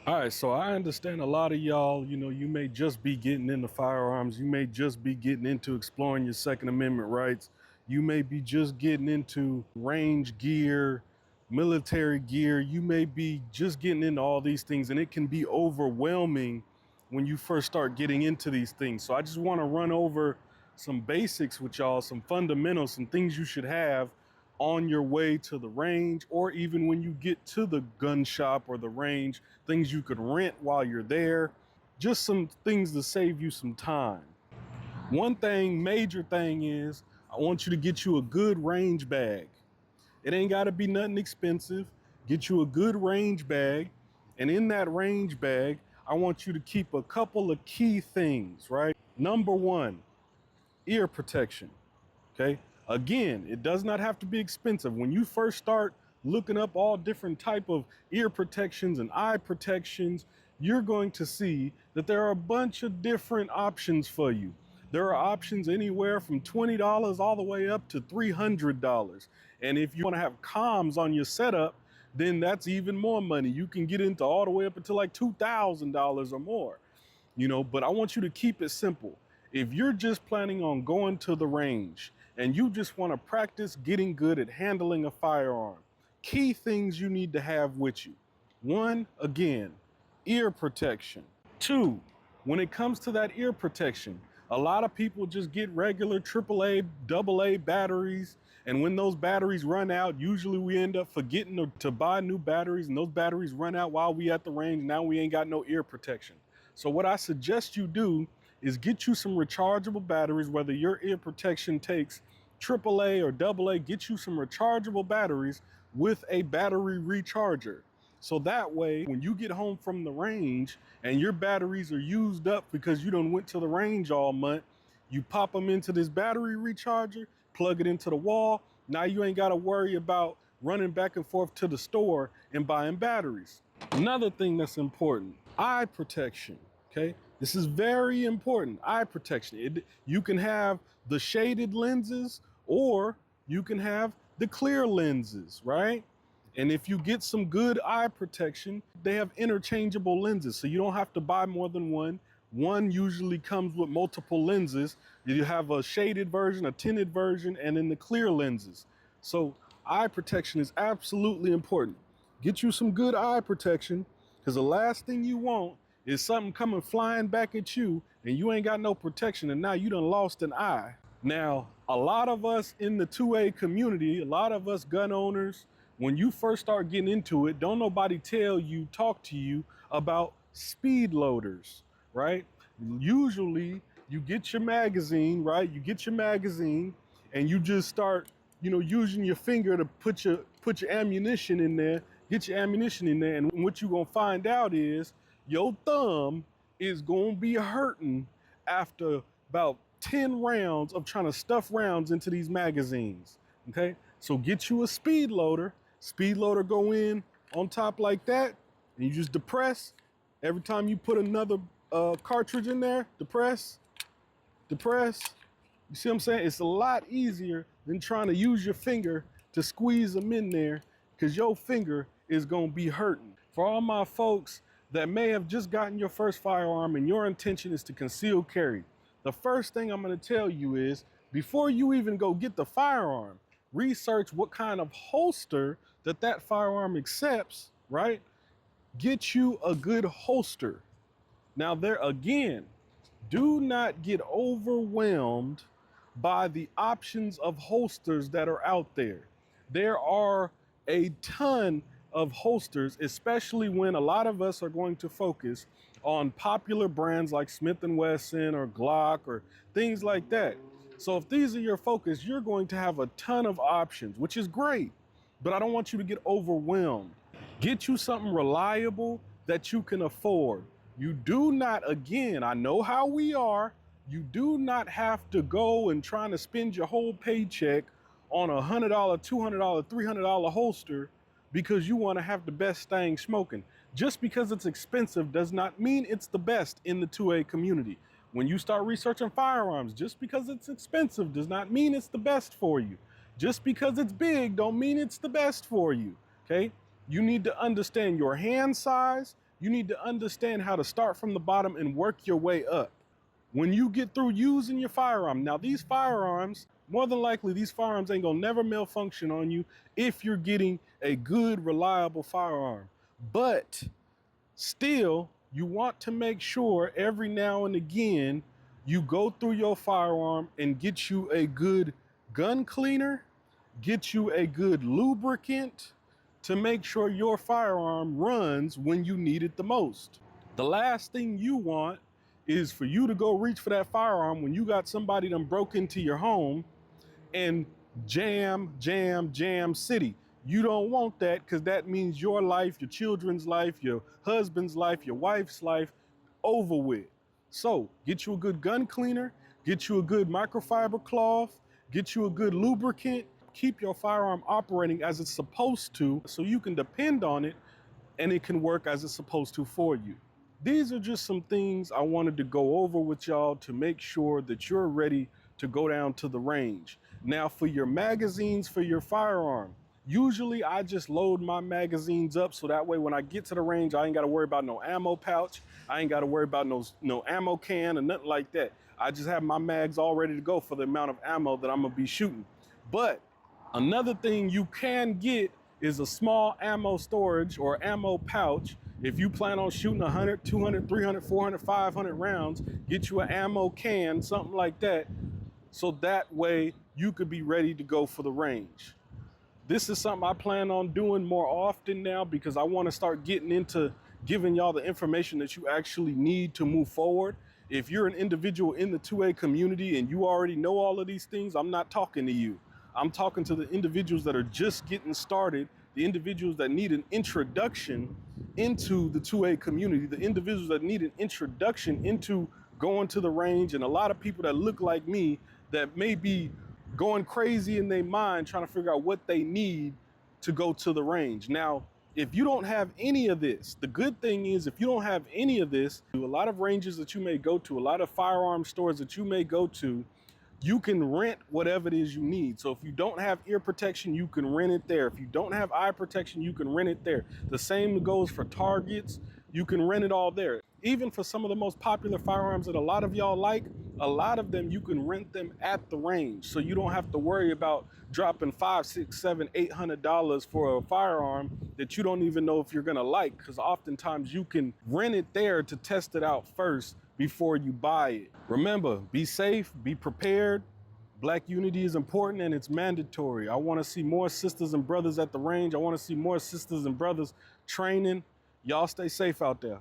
All right, so I understand a lot of y'all, you may just be getting into firearms. You may just be getting into exploring your Second Amendment rights. You may be just getting into range gear, military gear. You may be just getting into all these things, and it can be overwhelming when you first start getting into these things. So I just want to run over some basics with y'all, some fundamentals, some things you should have on your way to the range, or even when you get to the gun shop or the range, things you could rent while you're there, just some things to save you some time. One thing, major thing is I want you to get you a good range bag. It ain't got to be nothing expensive. Get you a good range bag. And in that range bag, I want you to keep a couple of key things, right? Number one, ear protection. Okay. Again, it does not have to be expensive. When you first start looking up all different type of ear protections and eye protections, you're going to see that there are a bunch of different options for you. There are options anywhere from $20 all the way up to $300. And if you want to have comms on your setup, then that's even more money. You can get into all the way up until like $2,000 or more. But I want you to keep it simple. If you're just planning on going to the range and you just want to practice getting good at handling a firearm, key things you need to have with you. One, again, ear protection. Two, when it comes to that ear protection, a lot of people just get regular AAA, AA batteries. And when those batteries run out, usually we end up forgetting to buy new batteries, and those batteries run out while we at the range. Now we ain't got no ear protection. So what I suggest you do is get you some rechargeable batteries, whether your ear protection takes AAA or AA, get you some rechargeable batteries with a battery recharger. So that way, when you get home from the range and your batteries are used up because you done went to the range all month, you pop them into this battery recharger, plug it into the wall. Now you ain't got to worry about running back and forth to the store and buying batteries. Another thing that's important, eye protection. Okay, this is very important. Eye protection. You can have the shaded lenses or you can have the clear lenses, right? And if you get some good eye protection, they have interchangeable lenses, so you don't have to buy more than one. One usually comes with multiple lenses. You have a shaded version, a tinted version, and then the clear lenses. So eye protection is absolutely important. Get you some good eye protection, because the last thing you want is something coming flying back at you and you ain't got no protection, and now you done lost an eye. Now, a lot of us in the 2A community, a lot of us gun owners, when you first start getting into it, don't nobody talk to you about speed loaders, right? Usually you get your magazine, right? You get your magazine and you just start, using your finger to put your ammunition in there, get your ammunition in there. And what you're going to find out is your thumb is going to be hurting after about 10 rounds of trying to stuff rounds into these magazines. Okay. So get you a speed loader. Speed loader go in on top like that, and you just depress. Every time you put another cartridge in there, depress. You see what I'm saying? It's a lot easier than trying to use your finger to squeeze them in there, because your finger is going to be hurting. For all my folks that may have just gotten your first firearm and your intention is to conceal carry, the first thing I'm going to tell you is, before you even go get the firearm, research what kind of holster that firearm accepts, right? Get you a good holster. Now there again, do not get overwhelmed by the options of holsters that are out there. There are a ton of holsters, especially when a lot of us are going to focus on popular brands like Smith & Wesson or Glock or things like that. So if these are your focus, you're going to have a ton of options, which is great, but I don't want you to get overwhelmed. Get you something reliable that you can afford. You do not, again, I know how we are, you do not have to go and trying to spend your whole paycheck on a $100, $200, $300 holster because you want to have the best thing smoking. Just because it's expensive does not mean it's the best in the 2A community. When you start researching firearms, just because it's expensive does not mean it's the best for you. Just because it's big don't mean it's the best for you, okay? You need to understand your hand size, You need to understand how to start from the bottom and work your way up. When you get through using your firearm, now these firearms, more than likely, these firearms ain't gonna never malfunction on you if you're getting a good, reliable firearm. But still, you want to make sure every now and again you go through your firearm and get you a good gun cleaner, get you a good lubricant to make sure your firearm runs when you need it the most. The last thing you want is for you to go reach for that firearm when you got somebody done broke into your home and jam city. You don't want that, because that means your life, your children's life, your husband's life, your wife's life over with. So get you a good gun cleaner, get you a good microfiber cloth, get you a good lubricant, keep your firearm operating as it's supposed to so you can depend on it and it can work as it's supposed to for you. These are just some things I wanted to go over with y'all to make sure that you're ready to go down to the range. Now, for your magazines for your firearm, usually I just load my magazines up so that way when I get to the range, I ain't got to worry about no ammo pouch. I ain't got to worry about no ammo can or nothing like that. I just have my mags all ready to go for the amount of ammo that I'm gonna be shooting. But another thing you can get is a small ammo storage or ammo pouch. If you plan on shooting 100, 200, 300, 400, 500 rounds, get you an ammo can, something like that, so that way you could be ready to go for the range. This is something I plan on doing more often now because I want to start getting into giving y'all the information that you actually need to move forward. If you're an individual in the 2A community and you already know all of these things, I'm not talking to you. I'm talking to the individuals that are just getting started, the individuals that need an introduction into the 2A community, the individuals that need an introduction into going to the range, and a lot of people that look like me that may be going crazy in their mind trying to figure out what they need to go to the range. Now, if you don't have any of this, the good thing is if you don't have any of this, a lot of ranges that you may go to, a lot of firearm stores that you may go to, you can rent whatever it is you need. So if you don't have ear protection, you can rent it there. If you don't have eye protection, you can rent it there. The same goes for targets. You can rent it all there. Even for some of the most popular firearms that a lot of y'all like, a lot of them you can rent them at the range. So you don't have to worry about dropping $500, $600, $700, $800 for a firearm that you don't even know if you're gonna like, because oftentimes you can rent it there to test it out first before you buy it. Remember, be safe, be prepared. Black unity is important and it's mandatory. I want to see more sisters and brothers at the range. I want to see more sisters and brothers training. Y'all stay safe out there.